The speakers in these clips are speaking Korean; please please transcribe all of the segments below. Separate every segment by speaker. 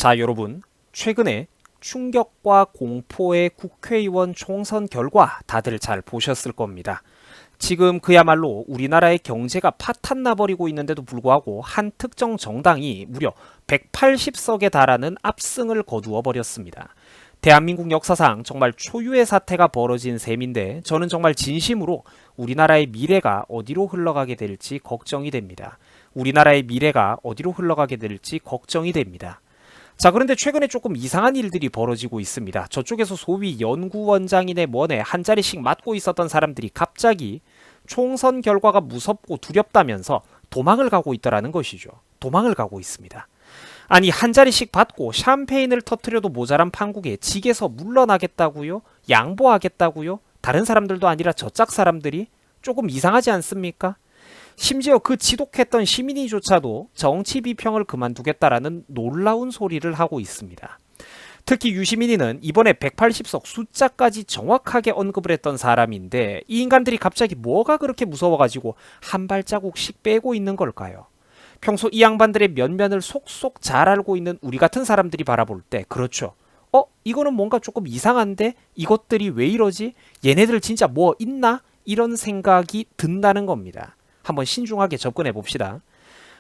Speaker 1: 자, 여러분, 최근에 충격과 공포의 국회의원 총선 결과 다들 잘 보셨을 겁니다. 지금 그야말로 우리나라의 경제가 파탄나버리고 있는데도 불구하고 한 특정 정당이 무려 180석에 달하는 압승을 거두어 버렸습니다. 대한민국 역사상 정말 초유의 사태가 벌어진 셈인데 저는 정말 진심으로 우리나라의 미래가 어디로 흘러가게 될지 걱정이 됩니다. 우리나라의 미래가 어디로 흘러가게 될지 걱정이 됩니다. 자, 그런데 최근에 조금 이상한 일들이 벌어지고 있습니다. 저쪽에서 소위 연구원장이네 뭐네 한 자리씩 맡고 있었던 사람들이 갑자기 총선 결과가 무섭고 두렵다면서 도망을 가고 있다라는 것이죠. 도망을 가고 있습니다. 아니, 한 자리씩 받고 샴페인을 터트려도 모자란 판국에 직에서 물러나겠다고요? 양보하겠다고요? 다른 사람들도 아니라 저짝 사람들이? 조금 이상하지 않습니까? 심지어 그 지독했던 시민이조차도 정치 비평을 그만두겠다라는 놀라운 소리를 하고 있습니다. 특히 유시민이는 이번에 180석 숫자까지 정확하게 언급을 했던 사람인데 이 인간들이 갑자기 뭐가 그렇게 무서워가지고 한 발자국씩 빼고 있는 걸까요? 평소 이 양반들의 면면을 속속 잘 알고 있는 우리 같은 사람들이 바라볼 때 그렇죠. 이거는 뭔가 조금 이상한데? 이것들이 왜 이러지? 얘네들 진짜 뭐 있나? 이런 생각이 든다는 겁니다. 한번 신중하게 접근해 봅시다.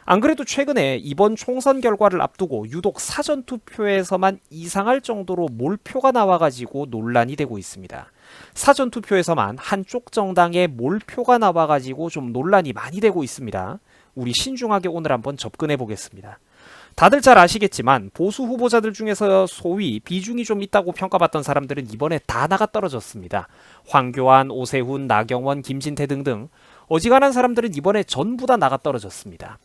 Speaker 1: 안 그래도 최근에 이번 총선 결과를 앞두고 유독 사전투표에서만 이상할 정도로 몰표가 나와가지고 논란이 되고 있습니다. 사전투표에서만 한쪽 정당의 몰표가 나와가지고 좀 논란이 많이 되고 있습니다. 우리 신중하게 오늘 한번 접근해 보겠습니다. 다들 잘 아시겠지만 보수 후보자들 중에서 소위 비중이 좀 있다고 평가받던 사람들은 이번에 다 나가 떨어졌습니다. 황교안, 오세훈, 나경원, 김진태 등등 어지간한 사람들은 이번에 전부 다 나가 떨어졌습니다.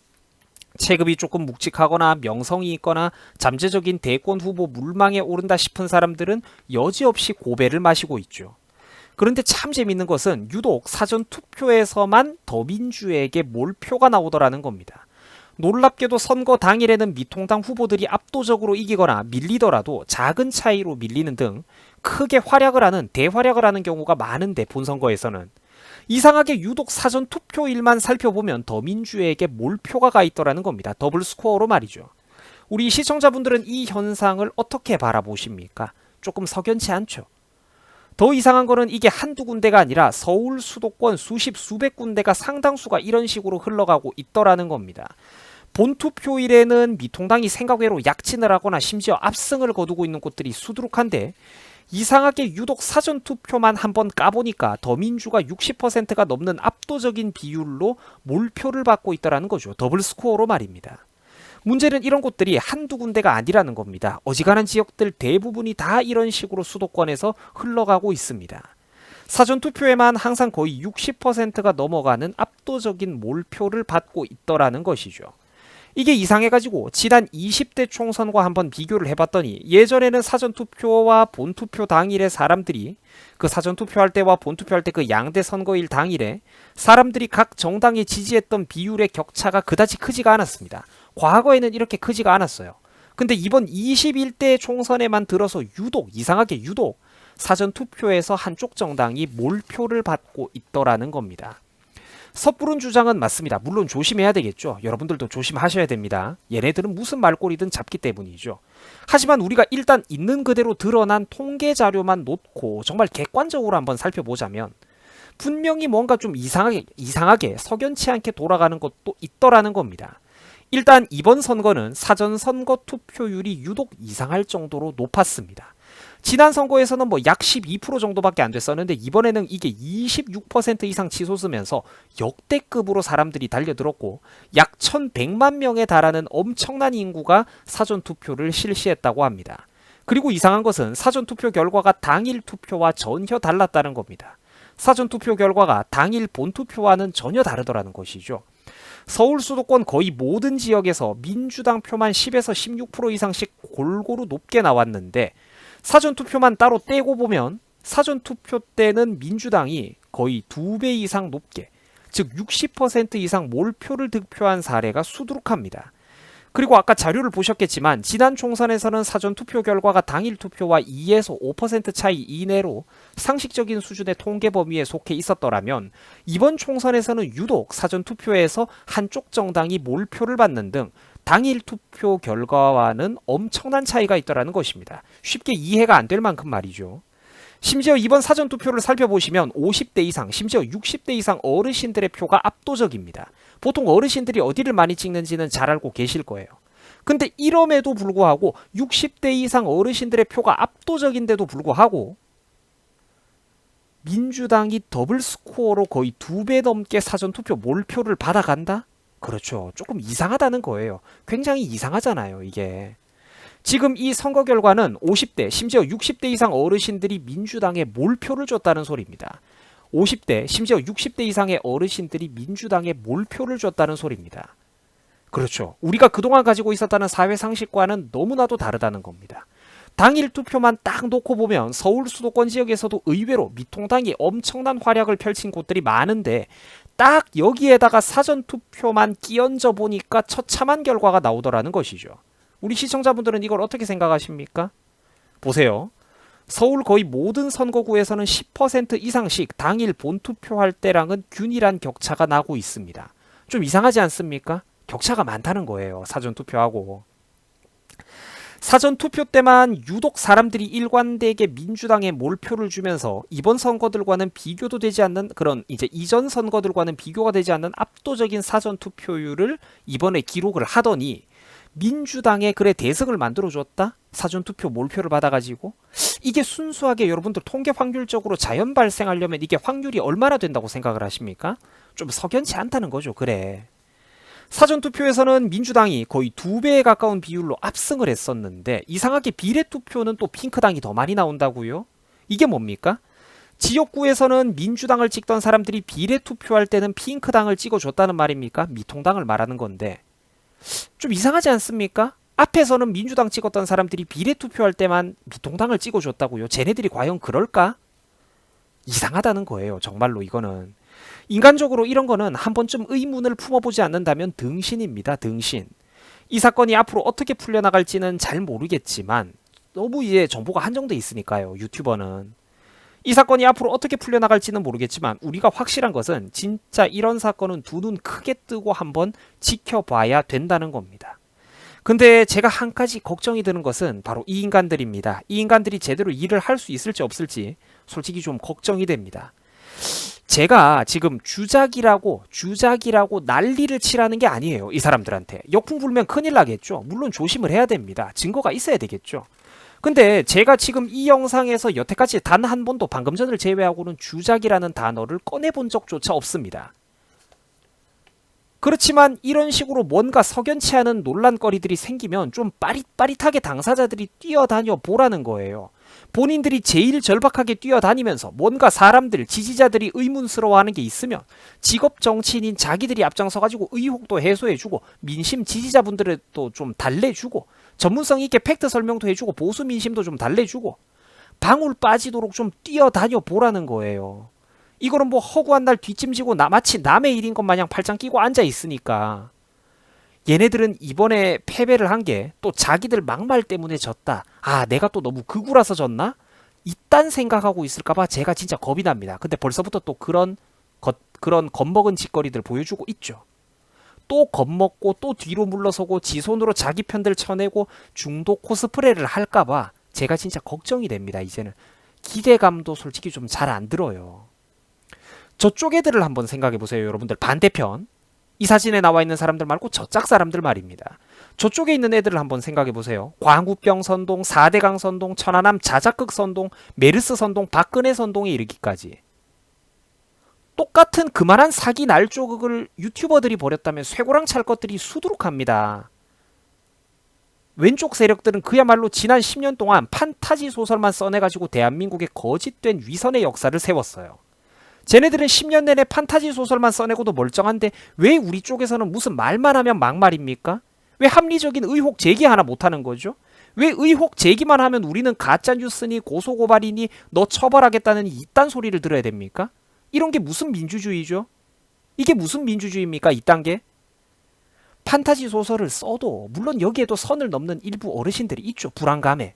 Speaker 1: 체급이 조금 묵직하거나 명성이 있거나 잠재적인 대권 후보 물망에 오른다 싶은 사람들은 여지없이 고배를 마시고 있죠. 그런데 참 재밌는 것은 유독 사전투표에서만 더민주에게 몰표가 나오더라는 겁니다. 놀랍게도 선거 당일에는 미통당 후보들이 압도적으로 이기거나 밀리더라도 작은 차이로 밀리는 등 크게 대활약을 하는 경우가 많은데 본선거에서는 이상하게 유독 사전투표일만 살펴보면 더민주에게 몰표가 가 있더라는 겁니다. 더블 스코어로 말이죠. 우리 시청자분들은 이 현상을 어떻게 바라보십니까? 조금 석연치 않죠. 더 이상한 거는 이게 한두 군데가 아니라 서울 수도권 수백 군데가 상당수가 이런 식으로 흘러가고 있더라는 겁니다. 본투표일에는 미통당이 생각외로 약진을 하거나 심지어 압승을 거두고 있는 곳들이 수두룩한데 이상하게 유독 사전투표만 한번 까보니까 더민주가 60%가 넘는 압도적인 비율로 몰표를 받고 있다는 거죠. 더블 스코어로 말입니다. 문제는 이런 곳들이 한두 군데가 아니라는 겁니다. 어지간한 지역들 대부분이 다 이런 식으로 수도권에서 흘러가고 있습니다. 사전투표에만 항상 거의 60%가 넘어가는 압도적인 몰표를 받고 있더라는 것이죠. 이게 이상해가지고 지난 20대 총선과 한번 비교를 해봤더니 예전에는 사전투표와 본투표 당일에 사람들이 그 사전투표할 때와 본투표할 때 그 양대 선거일 당일에 사람들이 각 정당에 지지했던 비율의 격차가 그다지 크지가 않았습니다. 과거에는 이렇게 크지가 않았어요. 근데 이번 21대 총선에만 들어서 이상하게 유독 사전투표에서 한쪽 정당이 몰표를 받고 있더라는 겁니다. 섣부른 주장은 맞습니다. 물론 조심해야 되겠죠. 여러분들도 조심하셔야 됩니다. 얘네들은 무슨 말꼬리든 잡기 때문이죠. 하지만 우리가 일단 있는 그대로 드러난 통계 자료만 놓고 정말 객관적으로 한번 살펴보자면 분명히 뭔가 좀 이상하게 석연치 않게 돌아가는 것도 있더라는 겁니다. 일단 이번 선거는 사전선거 투표율이 유독 이상할 정도로 높았습니다. 지난 선거에서는 약 12% 정도밖에 안 됐었는데 이번에는 이게 26% 이상 치솟으면서 역대급으로 사람들이 달려들었고 약 1100만 명에 달하는 엄청난 인구가 사전투표를 실시했다고 합니다. 그리고 이상한 것은 사전투표 결과가 당일 투표와 전혀 달랐다는 겁니다. 사전투표 결과가 당일 본투표와는 전혀 다르더라는 것이죠. 서울 수도권 거의 모든 지역에서 민주당 표만 10에서 16% 이상씩 골고루 높게 나왔는데 사전투표만 따로 떼고 보면 사전투표 때는 민주당이 거의 2배 이상 높게, 즉 60% 이상 몰표를 득표한 사례가 수두룩합니다. 그리고 아까 자료를 보셨겠지만 지난 총선에서는 사전투표 결과가 당일 투표와 2에서 5% 차이 이내로 상식적인 수준의 통계 범위에 속해 있었더라면 이번 총선에서는 유독 사전투표에서 한쪽 정당이 몰표를 받는 등 당일 투표 결과와는 엄청난 차이가 있더라는 것입니다. 쉽게 이해가 안 될 만큼 말이죠. 심지어 이번 사전투표를 살펴보시면 50대 이상, 심지어 60대 이상 어르신들의 표가 압도적입니다. 보통 어르신들이 어디를 많이 찍는지는 잘 알고 계실 거예요. 근데 이럼에도 불구하고 60대 이상 어르신들의 표가 압도적인데도 불구하고 민주당이 더블 스코어로 거의 2배 넘게 사전투표 몰표를 받아간다? 그렇죠. 조금 이상하다는 거예요. 굉장히 이상하잖아요, 이게. 지금 이 선거 결과는 50대, 심지어 60대 이상 어르신들이 민주당에 몰표를 줬다는 소리입니다. 50대, 심지어 60대 이상의 어르신들이 민주당에 몰표를 줬다는 소리입니다. 그렇죠. 우리가 그동안 가지고 있었다는 사회 상식과는 너무나도 다르다는 겁니다. 당일 투표만 딱 놓고 보면 서울 수도권 지역에서도 의외로 미통당이 엄청난 활약을 펼친 곳들이 많은데 딱 여기에다가 사전투표만 끼얹어 보니까 처참한 결과가 나오더라는 것이죠. 우리 시청자분들은 이걸 어떻게 생각하십니까? 보세요. 서울 거의 모든 선거구에서는 10% 이상씩 당일 본투표할 때랑은 균일한 격차가 나고 있습니다. 좀 이상하지 않습니까? 격차가 많다는 거예요. 사전투표하고. 사전투표 때만 유독 사람들이 일관되게 민주당에 몰표를 주면서 이번 선거들과는 비교도 되지 않는 그런 이제 이전 선거들과는 비교가 되지 않는 압도적인 사전투표율을 이번에 기록을 하더니 민주당에 그래 대승을 만들어줬다? 사전투표 몰표를 받아가지고 이게 순수하게 여러분들 통계 확률적으로 자연 발생하려면 이게 확률이 얼마나 된다고 생각을 하십니까? 좀 석연치 않다는 거죠. 그래. 사전투표에서는 민주당이 거의 2배에 가까운 비율로 압승을 했었는데 이상하게 비례투표는 또 핑크당이 더 많이 나온다고요? 이게 뭡니까? 지역구에서는 민주당을 찍던 사람들이 비례투표할 때는 핑크당을 찍어줬다는 말입니까? 미통당을 말하는 건데 좀 이상하지 않습니까? 앞에서는 민주당 찍었던 사람들이 비례투표할 때만 미통당을 찍어줬다고요? 쟤네들이 과연 그럴까? 이상하다는 거예요. 정말로 이거는. 인간적으로 이런 거는 한 번쯤 의문을 품어보지 않는다면 등신입니다. 등신. 이 사건이 앞으로 어떻게 풀려나갈지는 잘 모르겠지만 너무 이제 정보가 한정돼 있으니까요. 유튜버는. 이 사건이 앞으로 어떻게 풀려나갈지는 모르겠지만 우리가 확실한 것은 진짜 이런 사건은 두 눈 크게 뜨고 한번 지켜봐야 된다는 겁니다. 근데 제가 한 가지 걱정이 드는 것은 바로 이 인간들입니다. 이 인간들이 제대로 일을 할 수 있을지 없을지 솔직히 좀 걱정이 됩니다. 제가 지금 주작이라고 난리를 치라는 게 아니에요. 이 사람들한테. 역풍 불면 큰일 나겠죠. 물론 조심을 해야 됩니다. 증거가 있어야 되겠죠. 근데 제가 지금 이 영상에서 여태까지 단 한 번도 방금 전을 제외하고는 주작이라는 단어를 꺼내본 적조차 없습니다. 그렇지만 이런 식으로 뭔가 석연치 않은 논란거리들이 생기면 좀 빠릿빠릿하게 당사자들이 뛰어다녀 보라는 거예요. 본인들이 제일 절박하게 뛰어다니면서 뭔가 사람들, 지지자들이 의문스러워하는 게 있으면 직업 정치인인 자기들이 앞장서가지고 의혹도 해소해주고 민심 지지자분들도 좀 달래주고 전문성 있게 팩트 설명도 해주고 보수 민심도 좀 달래주고 방울 빠지도록 좀 뛰어다녀 보라는 거예요. 이거는 뭐 허구한 날 뒷짐지고 마치 남의 일인 것 마냥 팔짱 끼고 앉아 있으니까 얘네들은 이번에 패배를 한 게 또 자기들 막말 때문에 졌다. 아, 내가 또 너무 극우라서 졌나? 이딴 생각하고 있을까봐 제가 진짜 겁이 납니다. 근데 벌써부터 또 그런 겁먹은 짓거리들 보여주고 있죠. 또 겁먹고 또 뒤로 물러서고 지 손으로 자기 편들 쳐내고 중도 코스프레를 할까봐 제가 진짜 걱정이 됩니다. 이제는 기대감도 솔직히 좀 잘 안 들어요. 저쪽 애들을 한번 생각해보세요. 여러분들 반대편. 이 사진에 나와 있는 사람들 말고 저짝 사람들 말입니다. 저쪽에 있는 애들을 한번 생각해보세요. 광우병 선동, 4대강 선동, 천안함 자작극 선동, 메르스 선동, 박근혜 선동에 이르기까지. 똑같은 그만한 사기 날조극을 유튜버들이 벌였다면 쇠고랑 찰 것들이 수두룩합니다. 왼쪽 세력들은 그야말로 지난 10년 동안 판타지 소설만 써내가지고 대한민국의 거짓된 위선의 역사를 세웠어요. 쟤네들은 10년 내내 판타지 소설만 써내고도 멀쩡한데 왜 우리 쪽에서는 무슨 말만 하면 막말입니까? 왜 합리적인 의혹 제기 하나 못하는 거죠? 왜 의혹 제기만 하면 우리는 가짜뉴스니 고소고발이니 너 처벌하겠다는 이딴 소리를 들어야 됩니까? 이런 게 무슨 민주주의죠? 이게 무슨 민주주의입니까? 이딴 게? 판타지 소설을 써도 물론 여기에도 선을 넘는 일부 어르신들이 있죠. 불안감에.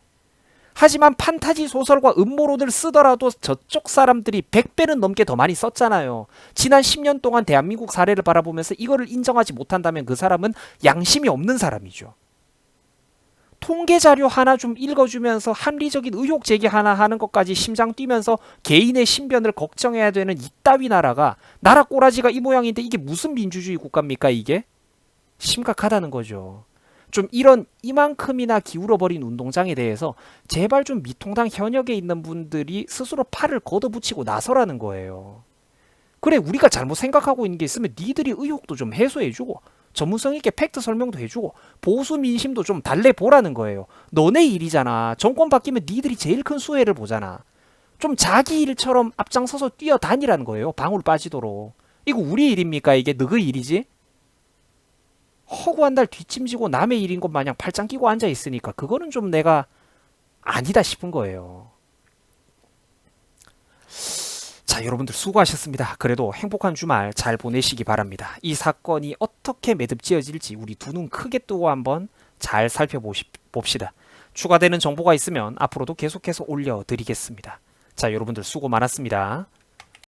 Speaker 1: 하지만 판타지 소설과 음모론을 쓰더라도 저쪽 사람들이 100배는 넘게 더 많이 썼잖아요. 지난 10년 동안 대한민국 사례를 바라보면서 이거를 인정하지 못한다면 그 사람은 양심이 없는 사람이죠. 통계 자료 하나 좀 읽어주면서 합리적인 의혹 제기 하나 하는 것까지 심장 뛰면서 개인의 신변을 걱정해야 되는 이따위 나라가 나라 꼬라지가 이 모양인데 이게 무슨 민주주의 국가입니까 이게? 심각하다는 거죠. 좀 이런 이만큼이나 기울어버린 운동장에 대해서 제발 좀 미통당 현역에 있는 분들이 스스로 팔을 걷어붙이고 나서라는 거예요. 그래 우리가 잘못 생각하고 있는 게 있으면 니들이 의혹도 좀 해소해주고 전문성 있게 팩트 설명도 해주고 보수 민심도 좀 달래보라는 거예요. 너네 일이잖아. 정권 바뀌면 니들이 제일 큰 수혜를 보잖아. 좀 자기 일처럼 앞장서서 뛰어다니라는 거예요. 방울 빠지도록. 이거 우리 일입니까? 이게 너희 일이지? 허구한 달 뒷짐지고 남의 일인 것 마냥 팔짱 끼고 앉아있으니까 그거는 좀 내가 아니다 싶은 거예요. 자, 여러분들 수고하셨습니다. 그래도 행복한 주말 잘 보내시기 바랍니다. 이 사건이 어떻게 매듭지어질지 우리 두 눈 크게 뜨고 한번 잘 살펴봅시다. 추가되는 정보가 있으면 앞으로도 계속해서 올려드리겠습니다. 자, 여러분들 수고 많았습니다.